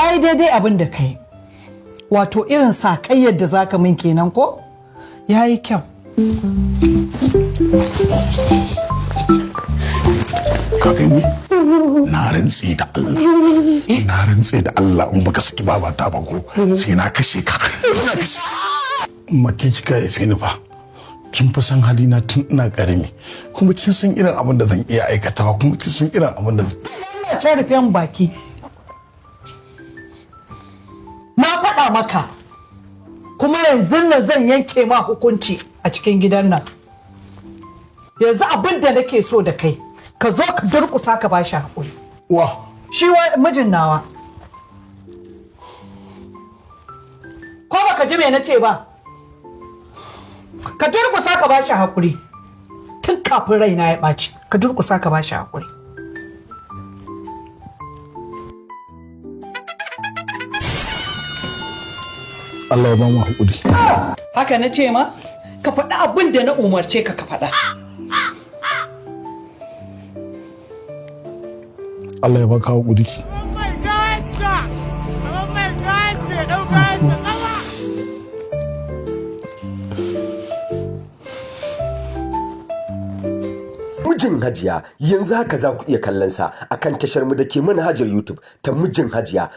kai daidai abin da kai, wato irin sakayyar da zaka min kenan ko yayi kyau. Ka gani na rantse da Allah in baka saki babata ba ko sai na kashe ka. Mace kika yafe ni fa, kin fi san halina tun ina karami, kuma kin san irin abin da zan iya aikatawa, kuma kin san irin abin da ta rufen baki. Na faɗa maka kuma yanzu nan zan yanke ma hukunci a cikin gidan nan. Yanzu abin da nake so da kai, ka zo ka durƙusa ka bashi haƙuri. wa Shi mijin nawa. Ko baka ji me na ce ba? Ka durƙusa ka bashi haƙuri. Tun kafin raina ya ɓaci, ka durƙusa ka bashi haƙuri. Allah ya ba mu haƙuri. Haka na ce ma? Ka faɗi abin da na umarce ka faɗa. Allah ya baka haƙuri. Mijin Hajiya yanzu haka za ku iya kallon sa akan tashar mu da ke manhajar YouTube ta Mijin Hajiya